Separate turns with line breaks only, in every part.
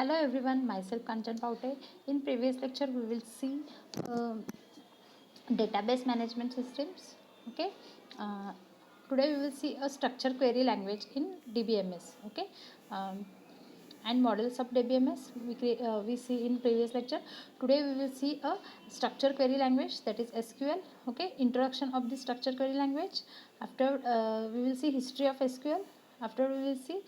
Hello everyone, myself Kanchan Paute. In previous lecture we will see uh, database management systems. Okay, uh, today we will see a structure query language in DBMS. Okay, um, and models of DBMS we see in previous lecture. Today we will see a structure query language, that is SQL. Okay, introduction of the structure query language. After we will see history of SQL. After we will see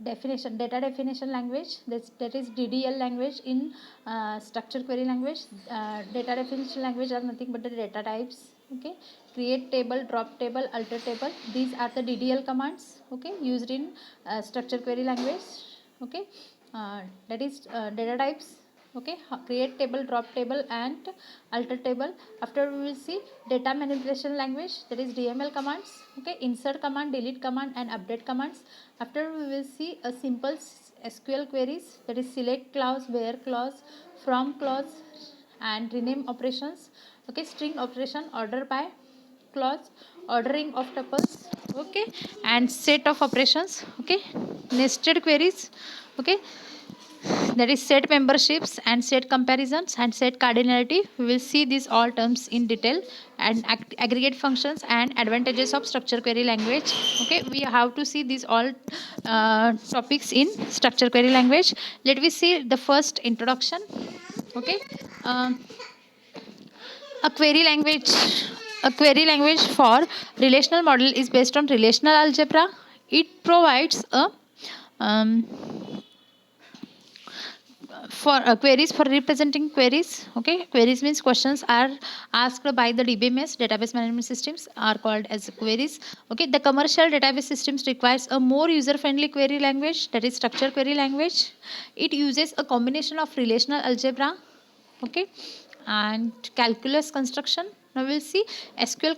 definition, data definition language, that is DDL language in structure query language. Data definition language are nothing but the data types. Okay, create table, drop table, alter table, these are the DDL commands, okay, used in structure query language. Okay, that is data types. Okay, create table, drop table and alter table. After we will see data manipulation language, that is DML commands. Okay, insert command, delete command and update commands. After we will see a simple SQL queries, that is select clause, where clause, from clause and rename operations. Okay, string operation, order by clause, ordering of tuples. Okay, and set of operations. Okay, nested queries. Okay, that is set memberships and set comparisons and set cardinality. We will see these all terms in detail, and aggregate functions and advantages of structure query language. Okay, we have to see these all topics in structure query language. Let me see the first introduction. Okay, um, a query language, a query language for relational model is based on relational algebra. It provides a um, for queries for representing queries. Okay, queries means questions are asked by the DBMS, database management systems, are called as queries. Okay, the commercial database systems requires a more user friendly query language, that is structure query language. It uses a combination of relational algebra, okay, and calculus construction. Now we'll see SQL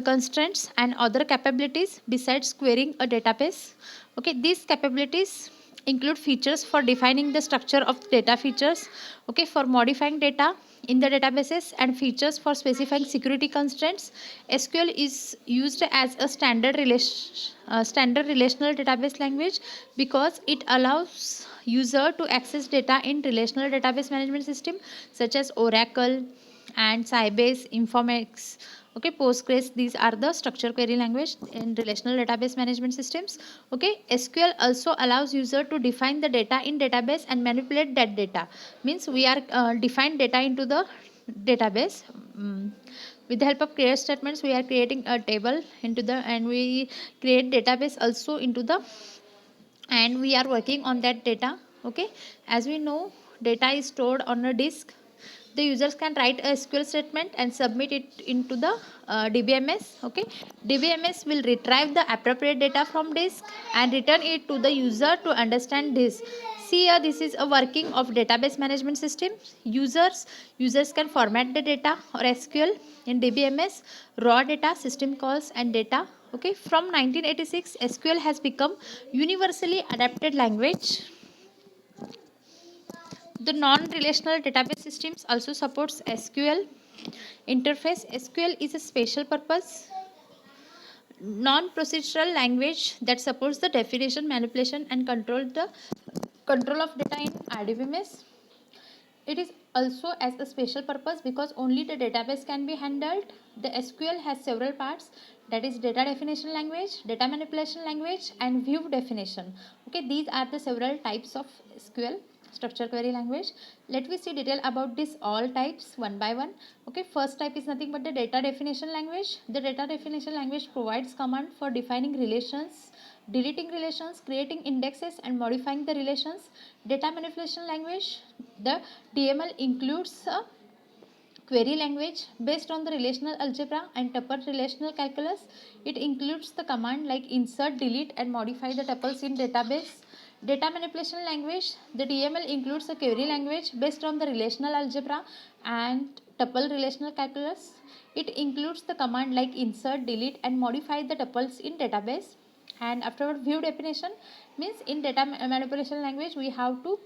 constraints and other capabilities besides querying a database. Okay, these capabilities include features for defining the structure of data features, okay, for modifying data in the databases, and features for specifying security constraints. SQL is used as a standard relational database language because it allows user to access data in relational database management system such as Oracle and Sybase, Informix, okay, Postgres. These are the structure query language in relational database management systems. Okay, SQL also allows user to define the data in database and manipulate that data. Means we are define data into the database. With the help of create statements, we are creating a table into the, and we create database also into the, and we are working on that data. Okay, as we know, data is stored on a disk. The users can write a SQL statement and submit it into the DBMS. Okay, DBMS will retrieve the appropriate data from disk and return it to the user to understand this. See here, this is a working of database management system. Users can format the data or SQL in DBMS, raw data, system calls and data. Okay, from 1986, SQL has become universally adapted language. The non-relational database systems also supports SQL interface. SQL is a special purpose non-procedural language that supports the definition, manipulation and control of data in RDBMS. It is also as a special purpose because only the database can be handled. The SQL has several parts, that is data definition language, data manipulation language and view definition. Okay, these are the several types of SQL, structure query language. Let me see detail about this all types one by one. Okay, first type is nothing but the data definition language. The data definition language provides command for defining relations, deleting relations, creating indexes and modifying the relations. Data manipulation language, the DML includes a query language based on the relational algebra and tuple relational calculus. It includes the command like insert, delete and modify the tuples in database. Data manipulation language, the DML includes a query language based on the relational algebra and tuple relational calculus. It includes the command like insert, delete and modify the tuples in database. And afterward, view definition means in data manipulation language we have to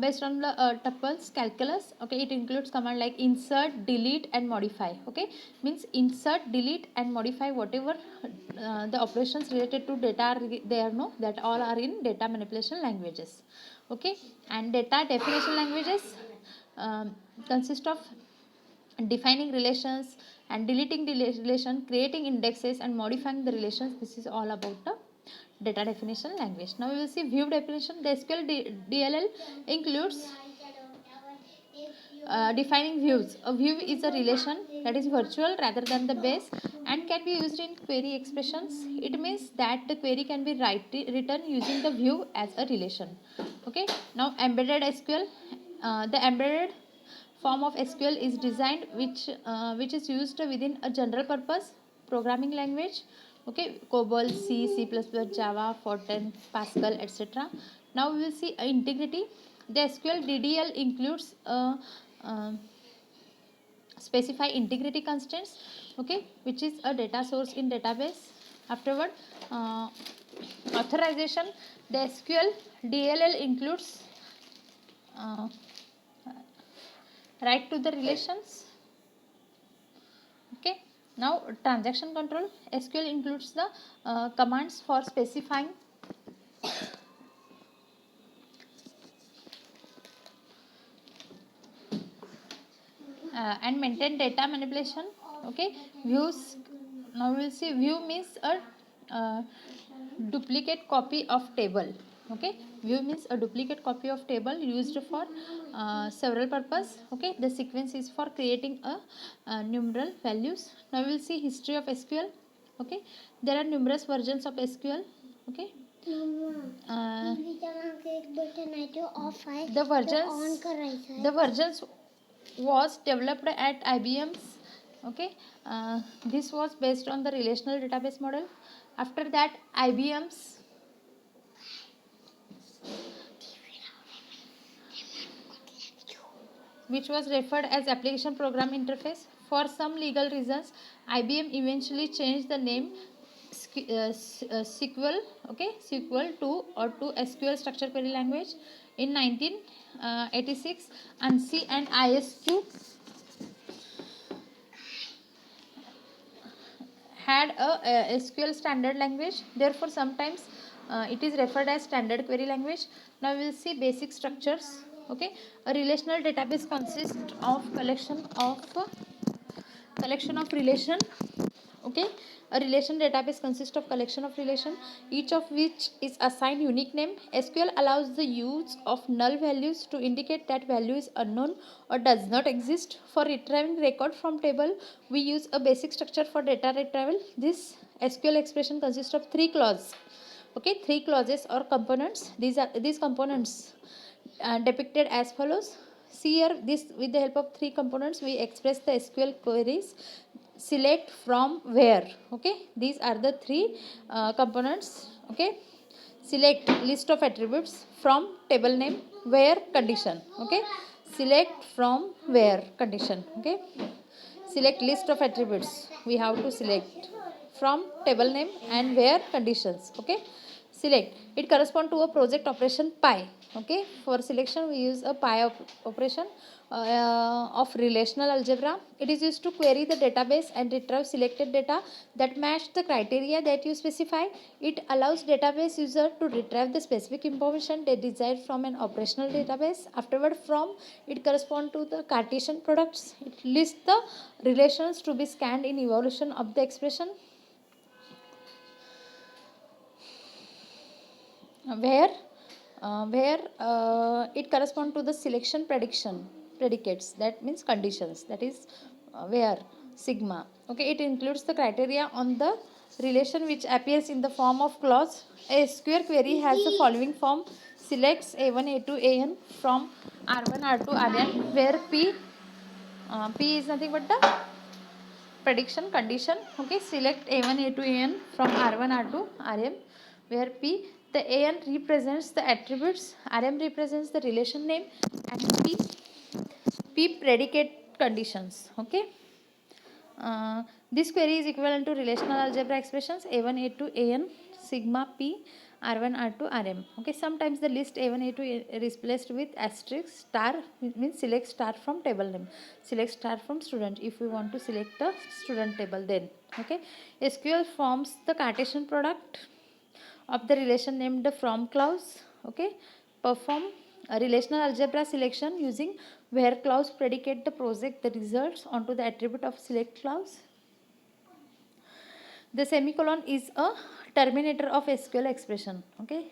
Based on the tuples calculus. Okay, it includes command like insert, delete, and modify. Okay, means insert, delete, and modify whatever the operations related to data are there. No, that all are in data manipulation languages. Okay, and data definition languages consist of defining relations and deleting the relation, creating indexes and modifying the relations. This is all about the data definition language. Now we will see view definition. The SQL DLL includes defining views. A view is a relation that is virtual rather than the base and can be used in query expressions. It means that the query can be written using the view as a relation. Okay. Now embedded SQL. The embedded form of SQL is designed which is used within a general purpose programming language. Okay, COBOL, C, C++, Java, Fortran, Pascal, etc. Now we will see integrity. The SQL DDL includes specify integrity constants, okay, which is a data source in database. Afterward, authorization. The SQL DLL includes right to the relations. Okay. Now transaction control. SQL includes the commands for specifying and maintain data manipulation. Okay, views. Now we will see view means a duplicate copy of table. Okay, view means a duplicate copy of table used for several purpose. Okay, the sequence is for creating a numeral values. Now we will see history of SQL. Okay, there are numerous versions of SQL. Okay, the versions was developed at IBM's. Okay, this was based on the relational database model. After that, IBM's which was referred as application program interface. For some legal reasons, IBM eventually changed the name SQL, okay, SQL to SQL structured query language in 1986. ANSI and ISQ had a SQL standard language. Therefore, sometimes it is referred as standard query language. Now we will see basic structures. Okay, a relational database consists of collection of relation. Okay, a relation database consists of collection of relation, each of which is assigned unique name. SQL allows the use of null values to indicate that value is unknown or does not exist. For retrieving record from table, we use a basic structure for data retrieval. This SQL expression consists of three clauses. Okay, three clauses or components. These components depicted as follows. See here, this with the help of three components we express the SQL queries. Select, from, where. Okay, these are the three components. Okay, select list of attributes, from table name, where condition. Okay, select, from, where condition. Okay, select list of attributes, we have to select, from table name and where conditions. Okay, select, it correspond to a project operation pi. Okay, for selection we use a pi operation of relational algebra. It is used to query the database and retrieve selected data that match the criteria that you specify. It allows database user to retrieve the specific information they desired from an operational database. Afterward, from, it correspond to the Cartesian products. It lists the relations to be scanned in evolution of the expression. Where it corresponds to the selection prediction predicates, that means conditions, that is where sigma. Okay, it includes the criteria on the relation which appears in the form of clause. A SQL query has the following form: selects a1 a2 an from r1 r2 rn, where p is nothing but the prediction condition. Okay, select a1 a2 an from r1 r2 rm, where p, the an represents the attributes, rm represents the relation name, and p predicate conditions. Okay, this query is equivalent to relational algebra expressions a1 a2 an sigma p R1, R2, Rm. Okay, sometimes the list A1, A2 is replaced with asterisk star, means select star from table name. Select star from student if we want to select the student table then. Okay, SQL forms the Cartesian product of the relation named the from clause. Okay, perform a relational algebra selection using where clause predicate the project the results onto the attribute of select clause. The semicolon is a terminator of SQL expression. Okay,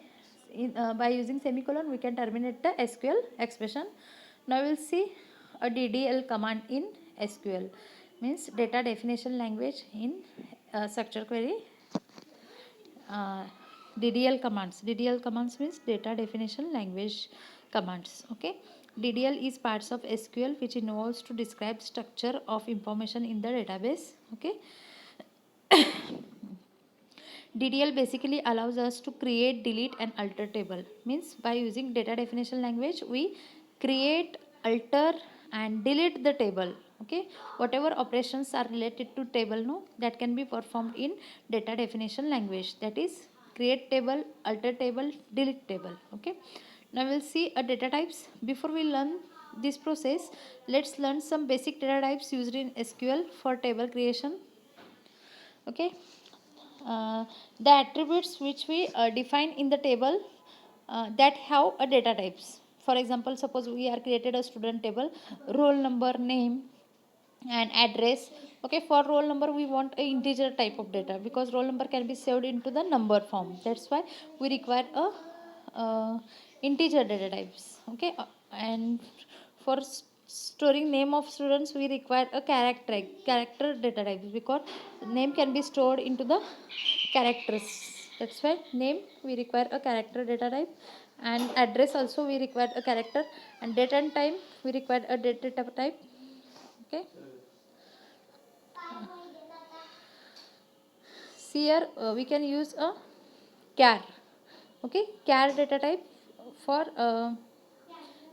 by using semicolon we can terminate the SQL expression. Now we'll see a DDL command in SQL, means data definition language in structure query. uh, DDL commands means data definition language commands. Okay, DDL is parts of SQL which involves to describe structure of information in the database. Okay, DDL basically allows us to create, delete and alter table. Means by using data definition language we create, alter and delete the table. Okay, whatever operations are related to table, no, that can be performed in data definition language, that is create table, alter table, delete table. Okay, now we'll see a data types. Before we learn this process, let's learn some basic data types used in SQL for table creation. Okay, the attributes which we define in the table that have a data types. For example, suppose we are created a student table, roll number, name and address. Okay, for roll number we want a integer type of data because roll number can be saved into the number form. That's why we require a integer data types. Okay, and for storing name of students we require a character data type because name can be stored into the characters. That's why name we require a character data type, and address also we require a character, and date and time we require a data type. Okay, see here we can use a char. Okay, char data type for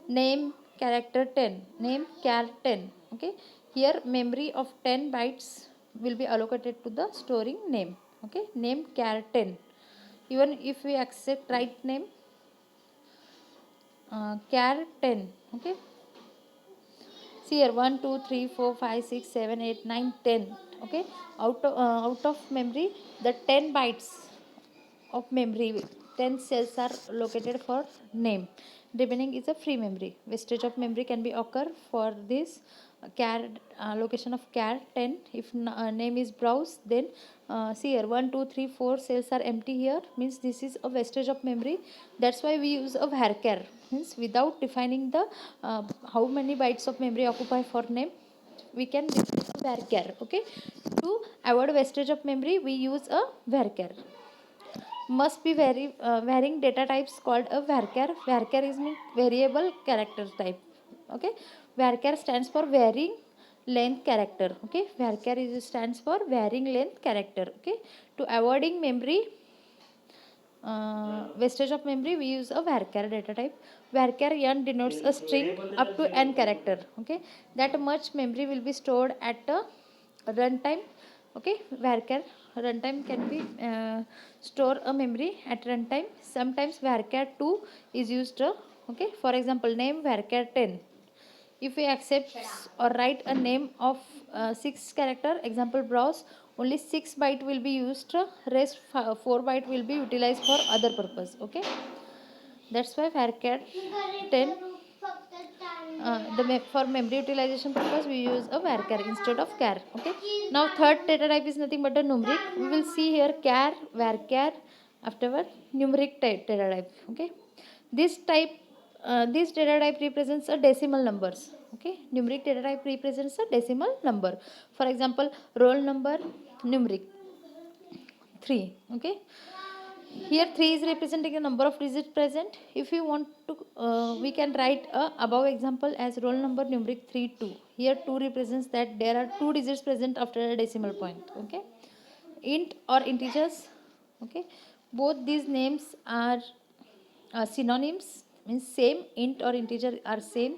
name character 10, name char 10. Okay, here memory of 10 bytes will be allocated to the storing name. Okay, name char 10. Even if we accept right name char 10. Okay, see here 1 2 3 4 5 6 7 8 9 10. Okay, out of memory the 10 bytes of memory, 10 cells are located for name, remaining is a free memory. Wastage of memory can be occur for this char location of char 10. If name is browse, then see here 1 2 3 4 cells are empty here, means this is a wastage of memory. That's why we use a varchar, means without defining the how many bytes of memory occupy for name, we can define a varchar. Okay, to avoid wastage of memory we use a varchar. Must be varying data types called a varchar. Varchar is mean variable character type. Okay, varchar stands for varying length character. Okay, varchar is stands for varying length character. Okay, to avoiding memory wastage of memory we use a varchar data type. Varchar n denotes a string up to n character. Okay, that much memory will be stored at a runtime. Okay, varchar runtime can be store a memory at runtime. Sometimes varchar 2 is used. Okay, for example name varchar 10. If we accept or write a name of 6 character, example browse, only 6 byte will be used, rest 4 byte will be utilized for other purpose. Okay, that's why varchar 10 for memory utilization purpose we use a varchar instead of char. Okay, now third data type is nothing but a numeric. We will see here char, varchar, afterward numeric type data type. Okay, this data type represents a decimal numbers. Okay, numeric data type represents a decimal number. For example roll number numeric 3. Okay, here 3 is representing a number of digits present. If you want to we can write above example as roll number numeric 3 2. Here 2 represents that there are 2 digits present after a decimal point. Okay, int or integers. Okay, both these names are synonyms, means same. Int or integer are same,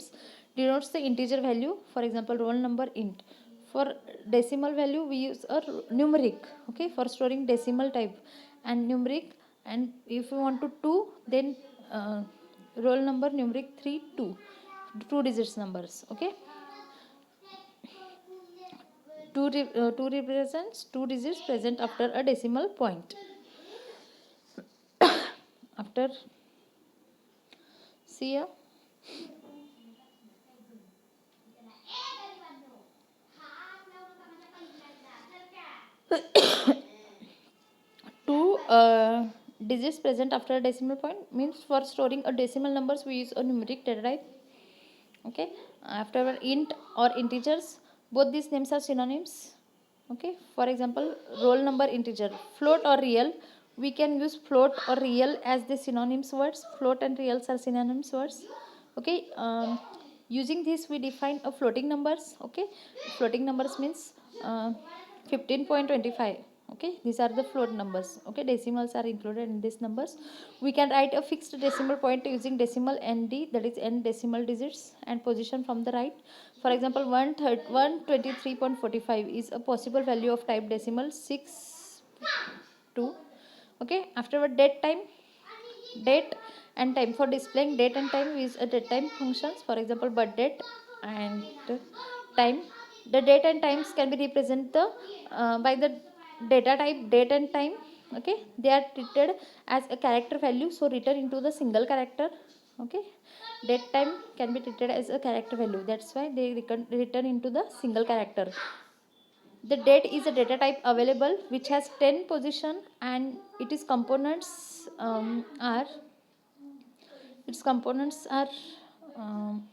denotes the integer value. For example roll number int. For decimal value we use a numeric. Okay, for storing decimal type, and numeric and if you want to 2, then roll number numeric 3 2 digits numbers. Okay, 2 represents 2 digits present after a decimal point. After, see here, 2 digits present after a decimal point means for storing a decimal numbers we use a numeric data type. Okay, after int or integers, both these names are synonyms. Okay, for example, roll number integer, float or real, we can use float or real as the synonyms words. Float and reals are synonyms words. Okay, using this we define a floating numbers. Okay, floating numbers means 15.25. Okay, these are the float numbers. Okay, decimals are included in these numbers. We can write a fixed decimal point using decimal nd, that is n decimal digits, and position from the right. For example, 123.45 is a possible value of type decimal 6 2. Okay, afterward date and time. For displaying date and time is a date time functions. For example, birth date and time. The date and times can be represented by the data type date and time. Okay, they are treated as a character value, so written into the single character. Okay, date time can be treated as a character value, that's why they return into the single character. The date is a data type available which has 10 position, and its components are um,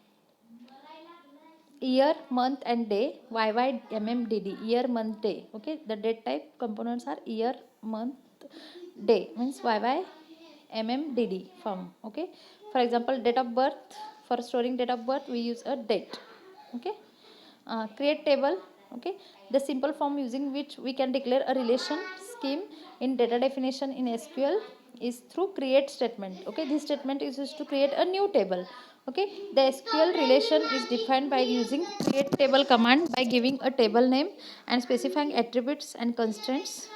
year, month and day, YYMMDD, year, month, day. Okay, the date type components are year, month, day, means YYMMDD form. Okay, for example, date of birth. For storing date of birth we use a date. Okay, create table. Okay, the simple form using which we can declare a relation scheme in data definition in SQL is through create statement. Okay, this statement is used to create a new table. Okay, the SQL relation is defined by using create table command by giving a table name and specifying attributes and constraints.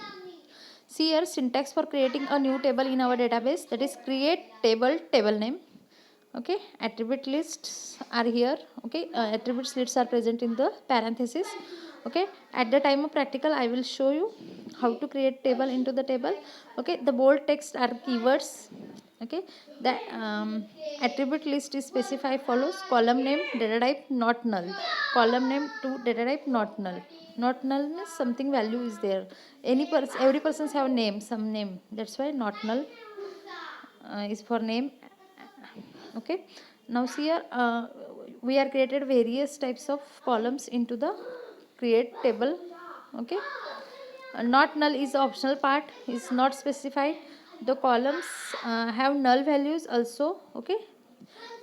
See here syntax for creating a new table in our database, that is create table name. Okay, attribute lists are here. Okay, attributes lists are present in the parenthesis. Okay, at the time of practical I will show you how to create table into the table. Okay, the bold text are keywords. Okay, the attribute list is specified follows: column name data type not null, column name to data type not null. Not null means something value is there. Every persons have name, some name, that's why not null is for name. Okay, now see here, we are created various types of columns into the create table. Okay, not null is the optional part, is not specified. The columns have null values also. Okay,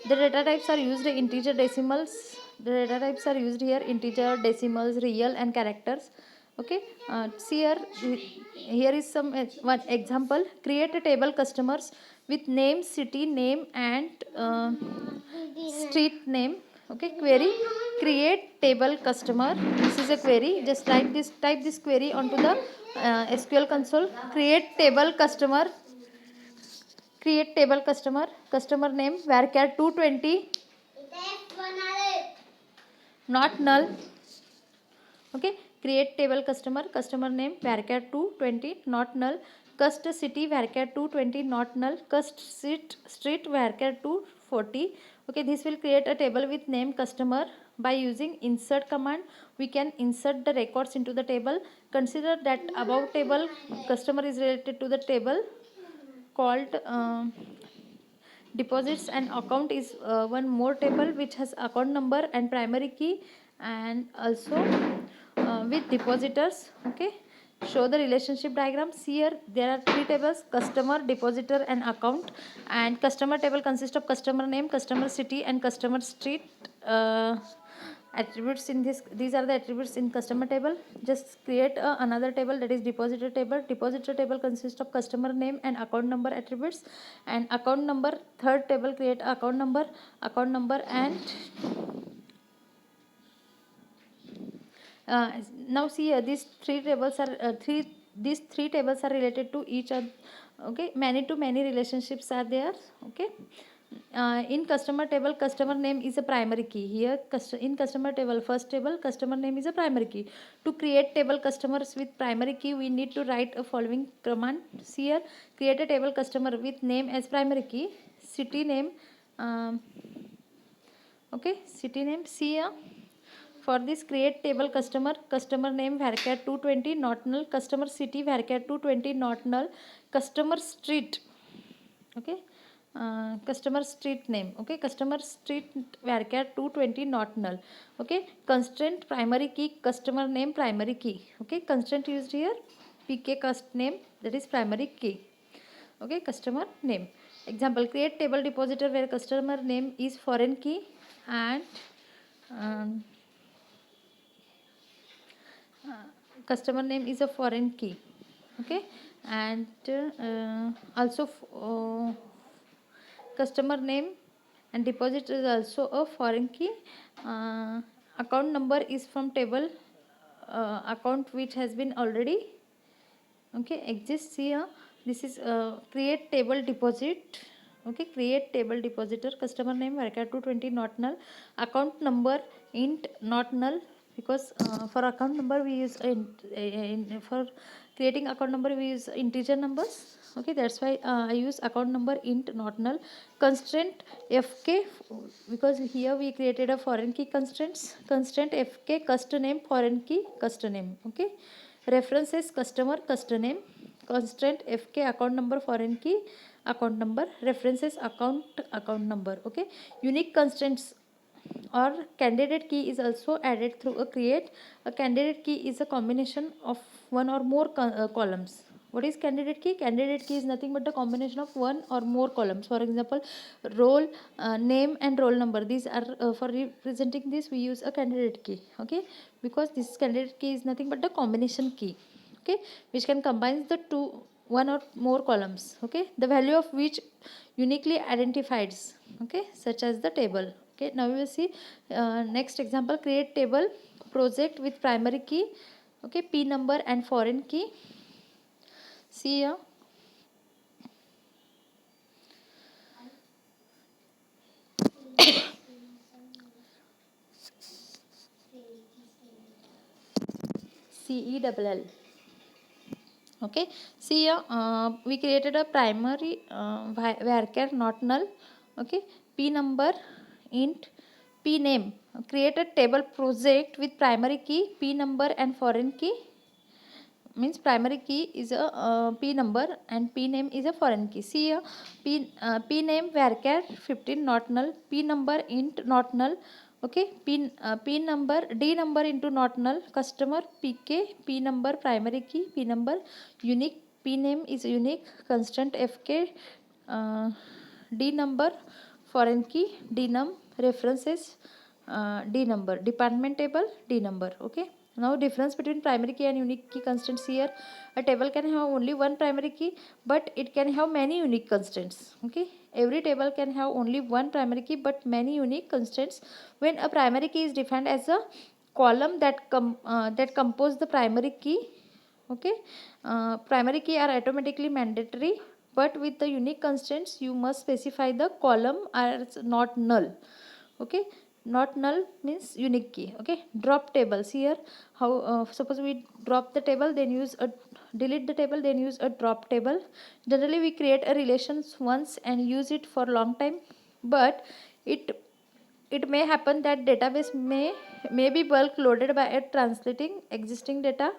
the data types are used integer, decimals. The data types are used here integer, decimals, real and characters. Okay, see here, here is some one example. Create a table customers with name, city name and street name. Okay, query create table customer. This is a query. Just type this query onto the SQL console. Create table customer name varchar 220 not null. Okay, create table customer name varchar 220 not null. Cust city varchar 220 not null. Cust street varchar 240. Okay, this will create a table with name customer. By using insert command we can insert the records into the table. Consider that above table customer is related to the table called deposits, and account is one more table which has account number and primary key, and also with depositors. Okay, show the relationship diagram. See here, there are three tables: customer, depositor and account. And customer table consists of customer name, customer city and customer street. Attributes in this, these are the attributes in customer table. Just create another table, that is depositor table. Depositor table consists of customer name and account number attributes, and account number. Third table, create account number and now see here, these three tables are related to each other. Okay, many to many relationships are there. Okay, in customer table, customer name is a primary key. Here in customer table, first table, customer name is a primary key. To create table customers with primary key, we need to write a following command. Here, create a table customer with name as primary key, city name, um, okay, city name. See here, for this create table customer name varchar 220 not null, customer city varchar 220 not null, customer street, okay, customer street name, okay, customer street varchar 220 not null, okay, constraint primary key customer name primary key, okay, constraint used here pk cust name, that is primary key, okay, customer name. Example, create table depositor where customer name is foreign key and um, customer name is a foreign key, okay, and also customer name and deposit is also a foreign key. Account number is from table account which has been already, okay, exists here. This is create table deposit, okay, create table depositor customer name varchar 220 not null, account number int not null, because for account number we use for creating account number we use integer numbers, okay, that's why I use account number int not null. Constraint fk, because here we created a foreign key constraints, constraint fk custom name foreign key custom name, okay, references customer custom name, constraint fk account number foreign key account number, references account number, okay. Unique constraints or candidate key is also added through a create. A candidate key is a combination of one or more columns. What is candidate key? Candidate key is nothing but the combination of one or more columns. For example, role, name and roll number, these are for representing this we use a candidate key, okay, because this candidate key is nothing but the combination key, okay, which can combine the two one or more columns, okay, the value of which uniquely identifies, okay, such as the table. Okay, now we will see next example, create table project with primary key, okay, p number and foreign key. See here, CELL. Okay, see here, we created a primary varchar not null, okay, p number int p name, create a table project with primary key p number and foreign key, means primary key is a p number and p name is a foreign key. See here, p name varchar 15 not null, p number int not null, okay, p number d number into not null, customer pk p number primary key p number, unique p name is unique, constant fk d number foreign key d num, references d number, department table d number, okay. Now difference between primary key and unique key constants here, a table can have only one primary key but it can have many unique constants, okay, every table can have only one primary key but many unique constants. When a primary key is defined as a column that compose the primary key, okay, primary key are automatically mandatory, but with the unique constants you must specify the column as not null, okay, not null means unique key, okay. Drop tables here, how suppose we drop the table then use a delete the table then use a drop table. Generally we create a relations once and use it for long time, but it it may happen that database may be bulk loaded by a translating existing data.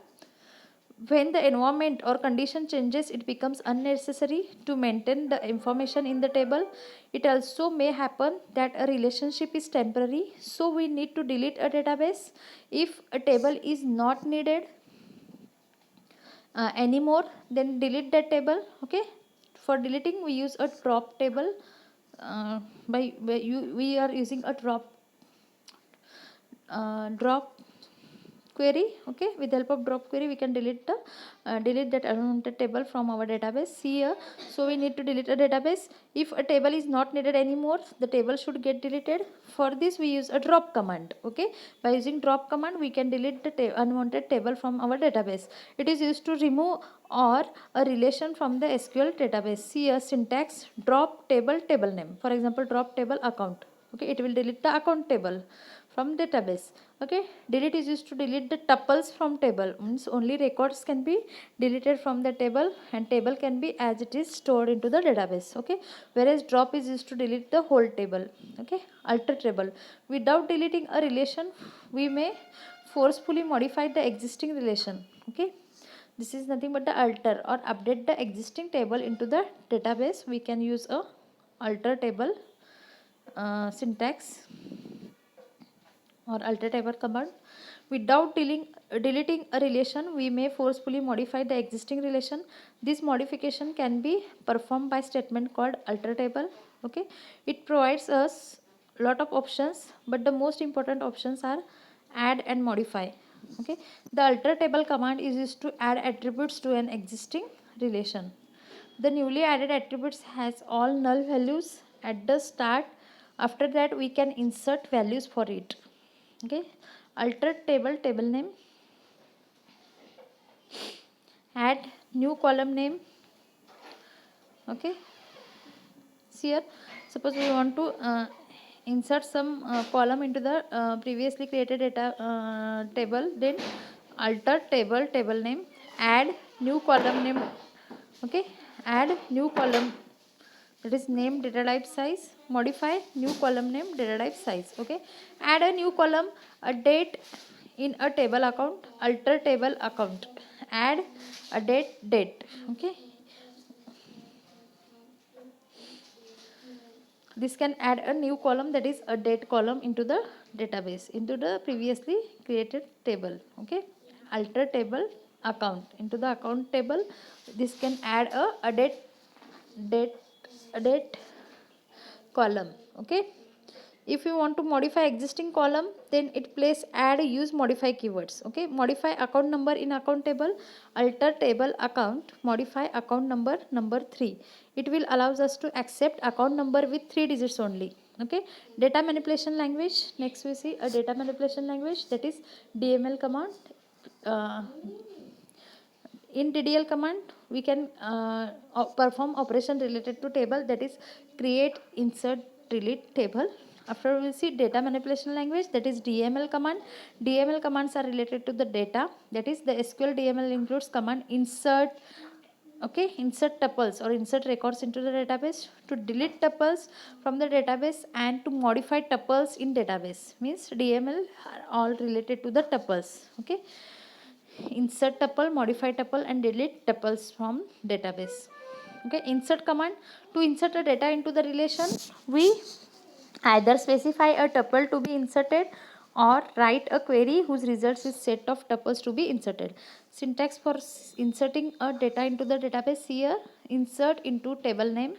When the environment or condition changes, it becomes unnecessary to maintain the information in the table. It also may happen that a relationship is temporary, so we need to delete a database if a table is not needed anymore, then delete that table, okay. For deleting we use a drop table, we are using a drop query. Okay, with the help of drop query we can delete that unwanted table from our database. See here, so we need to delete a database. If a table is not needed anymore, the table should get deleted. For this we use a drop command. Okay, by using drop command we can delete the unwanted table from our database. It is used to remove or a relation from the SQL database. See a syntax: drop table table name. For example, drop table account. Okay, it will delete the account table from database. Okay, delete is used to delete the tuples from table, means only records can be deleted from the table and table can be as it is stored into the database. Okay, whereas drop is used to delete the whole table. Okay, alter table: without deleting a relation we may forcefully modify the existing relation. Okay, this is nothing but the alter or update the existing table into the database. We can use a alter table syntax or alter table command. Without deleting a relation we may forcefully modify the existing relation. This modification can be performed by statement called alter table. Okay, it provides us lot of options, but the most important options are add and modify. Okay, the alter table command is used to add attributes to an existing relation. The newly added attributes has all null values at the start. After that we can insert values for it. Okay, alter table table name, add new column name. Okay, see here, suppose we want to insert some column into the previously created data table, then alter table table name, add new column name. Okay, add new column, that is name data type size, modify new column name data type size. Okay, add a new column, a date in a table account, alter table account, add a date. Okay, this can add a new column, that is a date column, into the database, into the previously created table. Okay, alter table account into the account table. This can add a date a date column. Okay, if you want to modify existing column, then it place add use modify keywords. Okay, modify account number in account table, alter table account, modify account number 3. It will allows us to accept account number with 3 digits only. Okay, data manipulation language. Next we see a data manipulation language, that is DML command. uh, in DDL command we can perform operation related to table, that is create, insert, delete table. After we will see data manipulation language, that is DML command. DML commands are related to the data, that is the SQL DML includes command insert. Okay, insert tuples or insert records into the database, to delete tuples from the database, and to modify tuples in database, means DML are all related to the tuples. Okay, insert tuple, modify tuple, and delete tuples from database. Okay, insert command: to insert a data into the relation we either specify a tuple to be inserted or write a query whose results is set of tuples to be inserted. Syntax for inserting a data into the database: here insert into table name.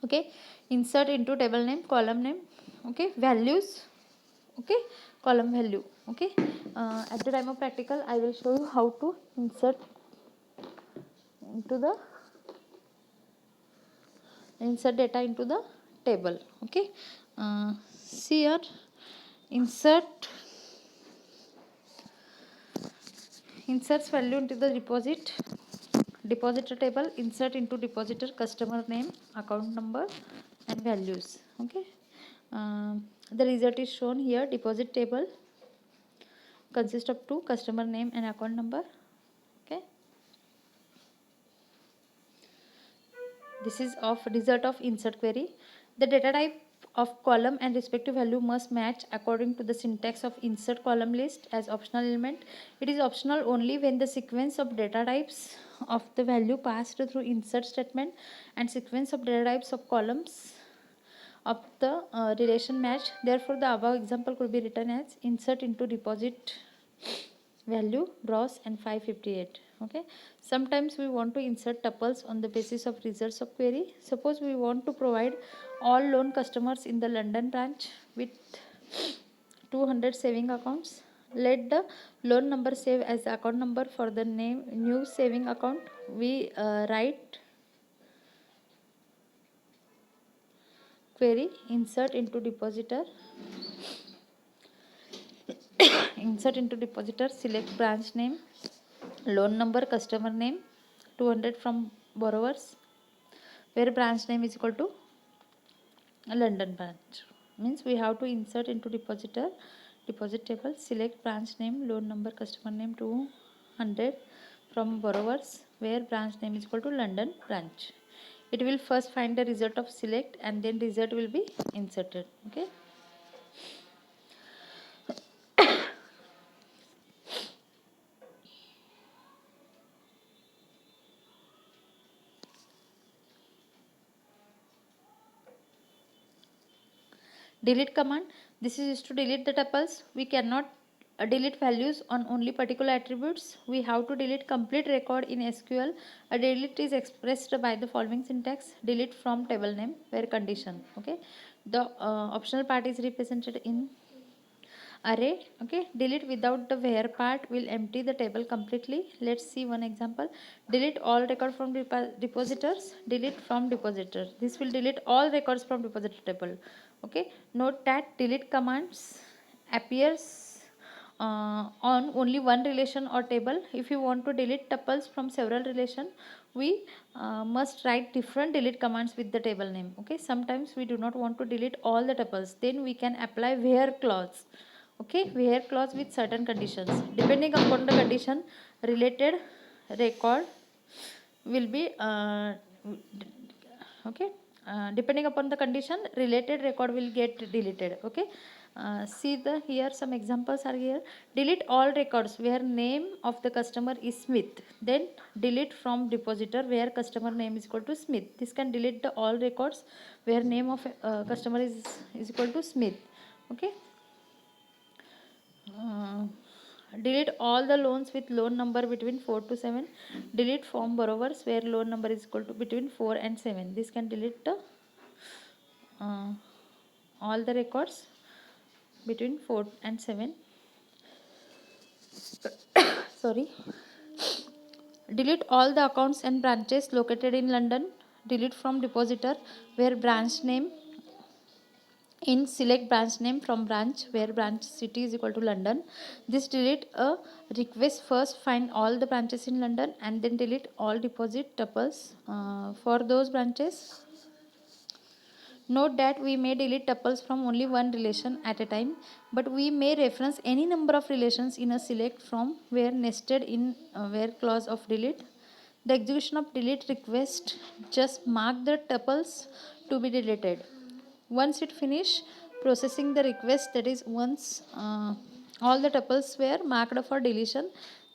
Okay, insert into table name, column name. Okay, values. Okay, column value. Okay, at the time of practical I will show you how to into the insert data into the table. Okay, see here, insert inserts value into the depositor table, insert into depositor customer name, account number, and values. Okay, the result is shown here. Deposit table consists of two, customer name and account number. Okay, this is of result of insert query. The data type of column and respective value must match according to the syntax of insert column list as optional element. It is optional only when the sequence of data types of the value passed through insert statement and sequence of data types of columns of the relation match. Therefore, the above example could be written as insert into deposit value rows and 558. Okay, sometimes we want to insert tuples on the basis of results of query. Suppose we want to provide all loan customers in the London branch with 200 saving accounts. Let the loan number save as the account number for the name new saving account. We write query insert into depositor. Insert into depositor, select branch name, loan number, customer name, 200 from borrowers, where branch name is equal to London branch. Means we have to insert into depositor, deposit table, select branch name, loan number, customer name, 200 from borrowers, where branch name is equal to London branch. It will first find the result of select and then result will be inserted. Okay. Delete command. This is used to delete the tuples. We cannot delete values on only particular attributes. We have to delete complete record in SQL. A delete is expressed by the following syntax: delete from table name where condition. Okay. The optional part is represented in array. Okay, delete without the where part will empty the table completely. Let's see one example. Delete all record from depositors. Delete from depositor. This will delete all records from depositor table. Okay, note that delete commands appears on only one relation or table. If you want to delete tuples from several relation, we must write different delete commands with the table name. Okay, sometimes we do not want to delete all the tuples, then we can apply where clause. Okay, where clause with certain conditions. Depending upon the condition, related record will be okay. Depending upon the condition, related record will get deleted. Okay. See the here some examples are here. Delete all records where name of the customer is Smith. Then delete from depositor where customer name is equal to Smith. This can delete the all records where name of customer is equal to Smith. Okay. Delete all the loans with loan number between 4 to 7. Delete from borrowers where loan number is equal to between 4 and 7. This can delete uh, all the records between 4 and 7. Sorry. Delete all the accounts and branches located in London. Delete from depositor where branch name in select branch name from branch where branch city is equal to London. This delete a request first find all the branches in London and then delete all deposit tuples for those branches. Note that we may delete tuples from only one relation at a time, but we may reference any number of relations in a select from where nested in where clause of delete. The execution of delete request just mark the tuples to be deleted. Once it finish processing the request, that is once all the tuples were marked for deletion,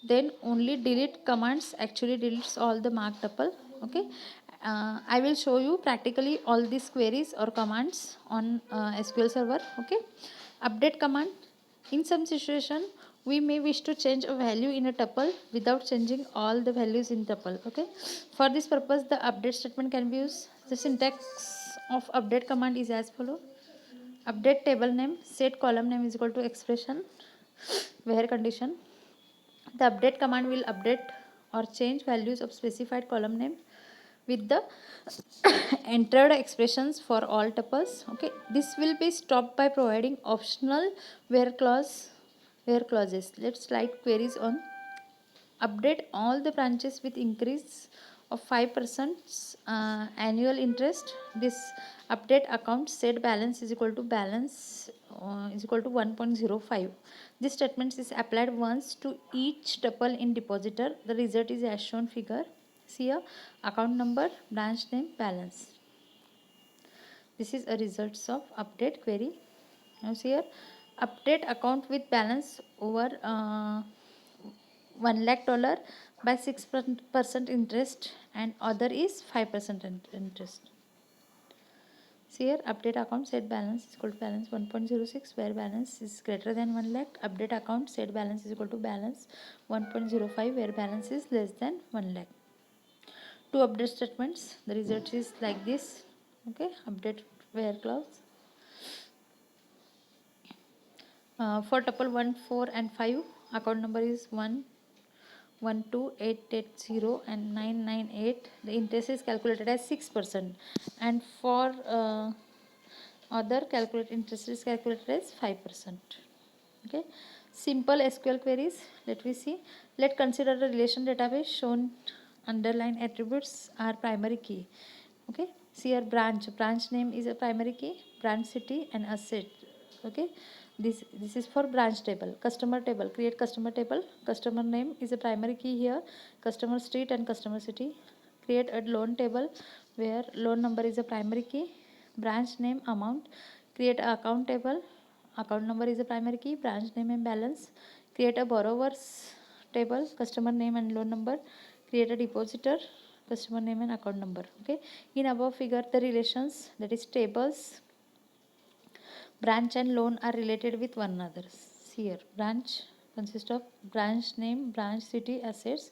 then only delete commands actually deletes all the marked tuple. Okay. I will show you practically all these queries or commands on SQL Server. Okay. Update command. In some situation, we may wish to change a value in a tuple without changing all the values in tuple. Okay. For this purpose, the update statement can be used. The syntax of update command is as follow. Update table name, set column name is equal to expression, where condition. The update command will update or change values of specified column name with the entered expressions for all tuples. Okay, this will be stopped by providing optional where clauses. Let's write queries on update all the branches with increase of 5% annual interest. This update account set balance is equal to balance is equal to 1.05. This statement is applied once to each tuple in depositor. The result is as shown figure. See here, account number, branch name, balance. This is a results of update query. Now see here, update account with balance over $1 lakh by 6% interest and other is 5% interest. See here, update account set balance is equal to balance 1.06 where balance is greater than 1 lakh. Update account set balance is equal to balance 1.05 where balance is less than 1 lakh. Two update statements. The result is like this. Okay, update where clause. For tuple 1, 4 and 5, account number is 12880 and 998. The interest is calculated as 6%, and for other calculate interest is calculated as 5%. Okay, simple SQL queries. Let me see. Let consider a relation database shown underline attributes are primary key. Okay, see here branch name is a primary key, branch city and asset. Okay, this is for branch table. Customer table, create customer table. Customer name is a primary key here, customer street and customer city. Create a loan table where loan number is a primary key, branch name, amount. Create a account table, account number is a primary key, branch name and balance. Create a borrowers table, customer name and loan number. Create a depositor, customer name and account number. Okay, in above figure the relations, that is tables, branch and loan are related with one another. See here, branch consists of branch name, branch city, assets.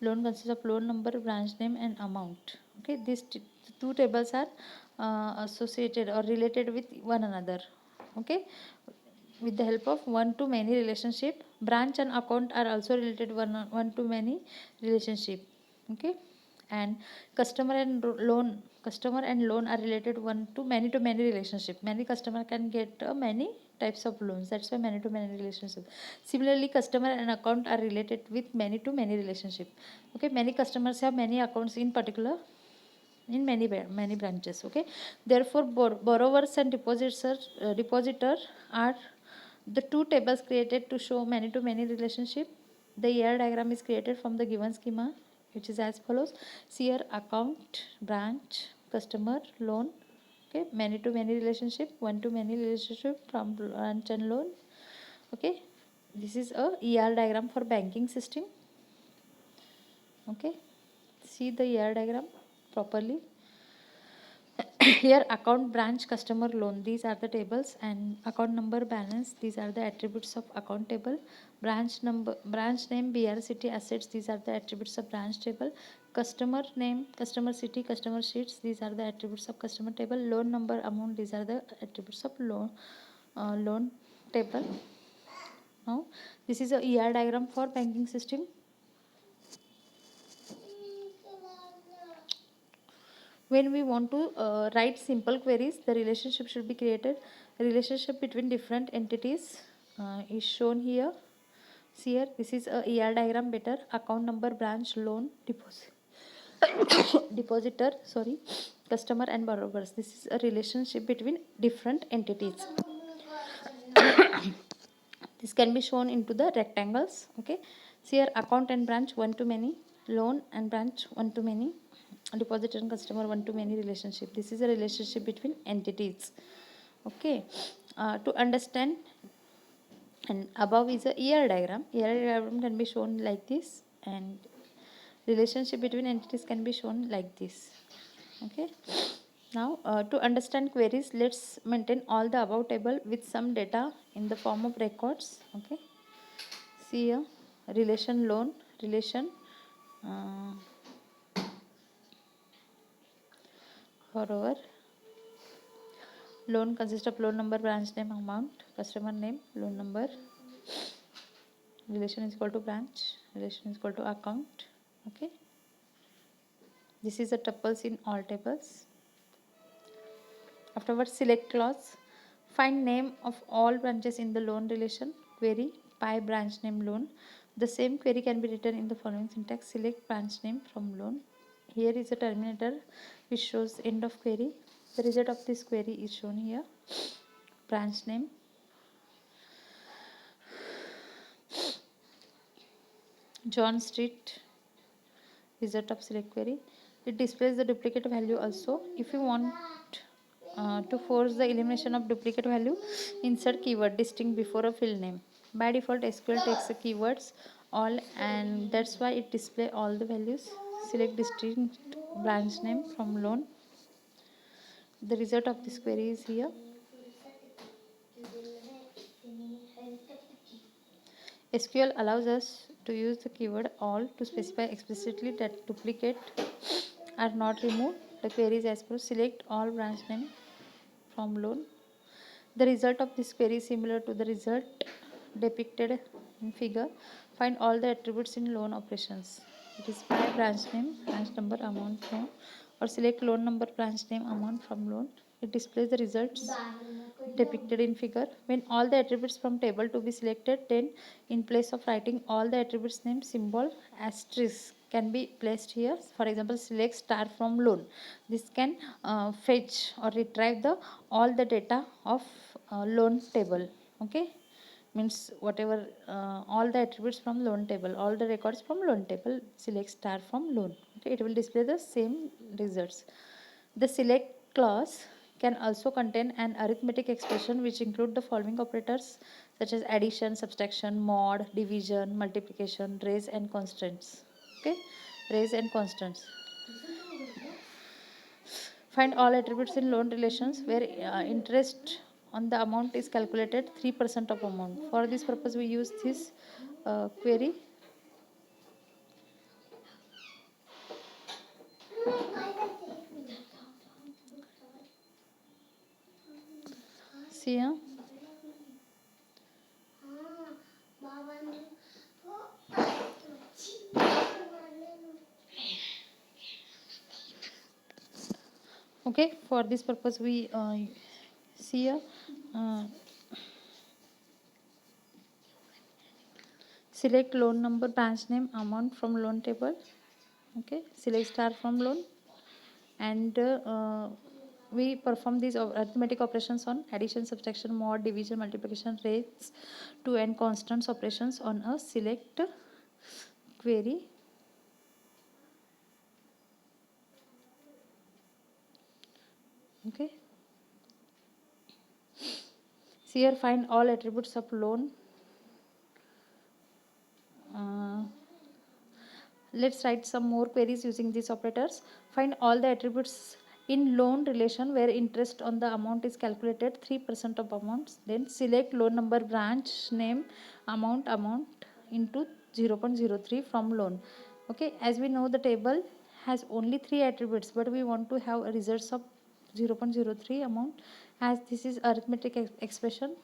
Loan consists of loan number, branch name and amount. Okay, these two tables are associated or related with one another. Okay, with the help of one to many relationship, branch and account are also related one to many relationship. Okay, and customer and loan are related one to many relationship. Many customer can get many types of loans, that's why many to many relationship. Similarly, customer and account are related with many to many relationship. Okay, many customers have many accounts in particular in many branches. Okay, therefore borrowers and depositor are the two tables created to show many to many relationship. The ER diagram is created from the given schema, which is as follows. See here, account, branch, customer, loan. Okay, many to many relationship, one to many relationship from branch and loan. Okay, this is a ER diagram for banking system. Okay, see the ER diagram properly. Here account, branch, customer, loan, these are the tables, and account number, balance, these are the attributes of account table. Branch number, branch name, BR city, assets, these are the attributes of branch table. Customer name, customer city, customer sheets, these are the attributes of customer table. Loan number, amount, these are the attributes of loan table. Now this is a ER diagram for banking system. When we want to write simple queries, the relationship should be created. The relationship between different entities is shown here. See here, this is a ER diagram better. Account number, branch, loan, depositor, sorry, customer and borrowers. This is a relationship between different entities. This can be shown into the rectangles. Okay, see here, account and branch, one to many, loan and branch, one to many, depositor and customer, one to many relationship. This is a relationship between entities. Okay, to understand, and above is a ER diagram. ER diagram can be shown like this, and relationship between entities can be shown like this. Okay, now to understand queries, let's maintain all the above table with some data in the form of records. Okay, see here, relation loan, relation borrower. Loan consists of loan number, branch name, amount, customer name, loan number. Relation is equal to branch, relation is equal to account. Okay, this is the tuples in all tables. Afterwards, select clause. Find name of all branches in the loan relation. Query by branch name loan. The same query can be written in the following syntax. Select branch name from loan. Here is a terminator which shows end of query. The result of this query is shown here. Branch name, John Street, result of select query. It displays the duplicate value also. If you want to force the elimination of duplicate value, insert keyword distinct before a field name. By default, SQL takes the keywords all, and that's why it display all the values. Select distinct branch name from loan. The result of this query is here. SQL allows us to use the keyword all to specify explicitly that duplicate are not removed. The query is as follows. Select all branch name from loan. The result of this query is similar to the result depicted in figure. Find all the attributes in loan operations. It is by branch name, branch number, amount loan, or select loan number, branch name, amount from loan. It displays the results depicted in figure. When all the attributes from table to be selected, then in place of writing all the attributes name, symbol asterisk can be placed here. For example, select star from loan. This can fetch or retrieve the all the data of loan table. Okay, means whatever all the attributes from loan table, all the records from loan table, select star from loan. Okay, it will display the same results. The select clause can also contain an arithmetic expression which include the following operators such as addition, subtraction, mod, division, multiplication, raise and constants. Okay, raise and constants. Find all attributes in loan relations where interest on the amount is calculated 3% of amount. For this purpose we use this query. See here. Okay, for this purpose we see here. Select loan number, branch name, amount from loan table. Okay, select star from loan, and we perform these arithmetic operations on addition, subtraction, mod, division, multiplication, rates to and constants operations on a select query. Okay, so here find all attributes of loan. Let's write some more queries using these operators. Find all the attributes in loan relation where interest on the amount is calculated 3% of amounts. Then select loan number, branch name, amount into 0.03 from loan. Okay, as we know the table has only 3 attributes, but we want to have a results of 0.03 amount. As this is arithmetic expression,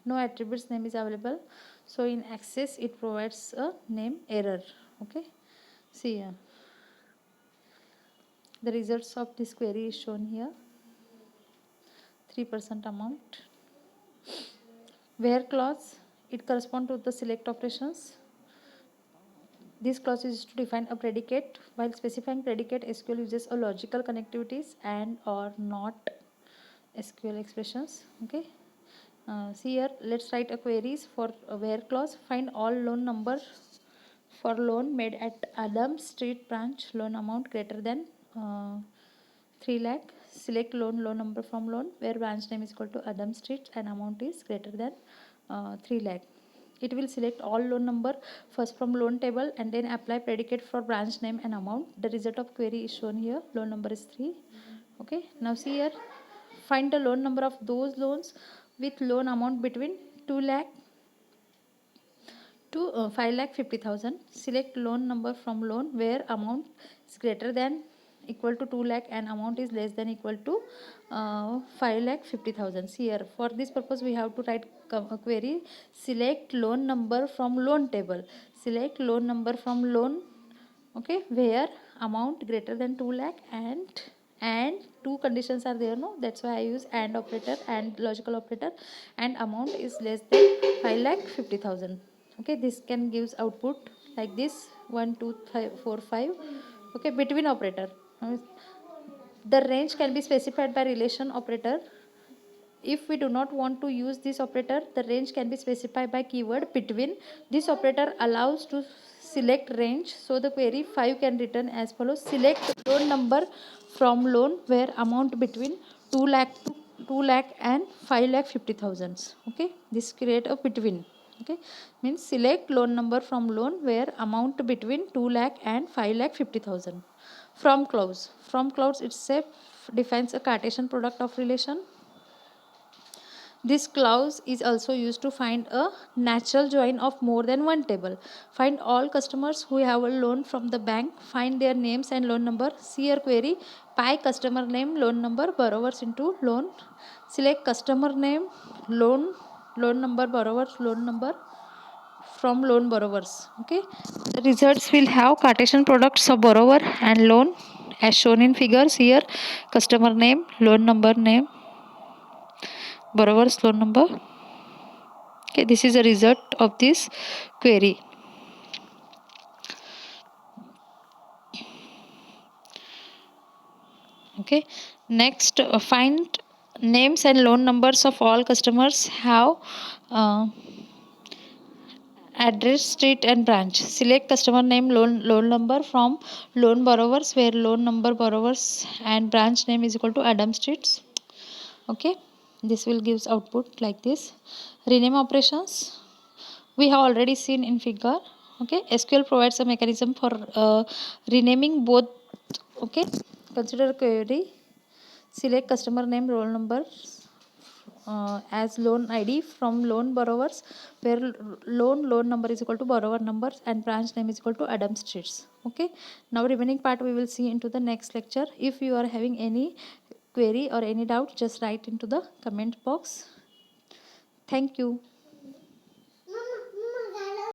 no attributes name is available, so in access it provides a name error. Okay, see here. The results of this query is shown here. 3% amount. Where clause, it corresponds to the select operations. This clause is to define a predicate. While specifying predicate, SQL uses a logical connectivities and or not SQL expressions. Okay. See here, let's write a queries for a where clause. Find all loan number for loan made at Adam Street branch, loan amount greater than 3 lakh. Select loan number from loan where branch name is equal to Adam Street and amount is greater than 3 lakh. It will select all loan number first from loan table and then apply predicate for branch name and amount. The result of query is shown here. Loan number is 3. Okay, now see here, find the loan number of those loans with loan amount between 2 lakh to 5,50,000. Select loan number from loan where amount is greater than equal to 2 lakh and amount is less than equal to 5,50,000. Here for this purpose we have to write a query. Select loan number from loan table. Select loan number from loan, okay, where amount greater than 2 lakh and two conditions are there, no, that's why I use and operator and logical operator, and amount is less than 5,50,000. Okay, this can gives output like this 1 2 3 4 5. Okay, between operator, the range can be specified by relation operator. If we do not want to use this operator, the range can be specified by keyword between. This operator allows to select range, so the query 5 can return as follows. Select loan number from loan where amount between 2 lakh to 2 lakh and 5,50,000. Okay, this create a between. Okay, means select loan number from loan where amount between 2 lakh and 5,50,000. From clause itself defines a Cartesian product of relation. This clause is also used to find a natural join of more than one table. Find all customers who have a loan from the bank. Find their names and loan number. See your query. By customer name, loan number, borrowers into loan. Select customer name, loan number, borrowers, loan number from loan borrowers. Okay. The results will have Cartesian products of borrower and loan as shown in figures here. Customer name, loan number name, borrower's loan number. Okay, this is a result of this query. Okay, next find names and loan numbers of all customers have uh, address, street and branch. Select customer name, loan number from loan borrowers where loan number borrowers and branch name is equal to Adam Streets. Okay, this will gives output like this. Rename operations we have already seen in figure. Okay, SQL provides a mechanism for renaming both. Okay, consider query. Select customer name, roll number as loan ID from loan borrowers where loan number is equal to borrower numbers and branch name is equal to Adam Streets. Okay, now remaining part we will see into the next lecture. If you are having any query or any doubt, just write into the comment box. Thank you.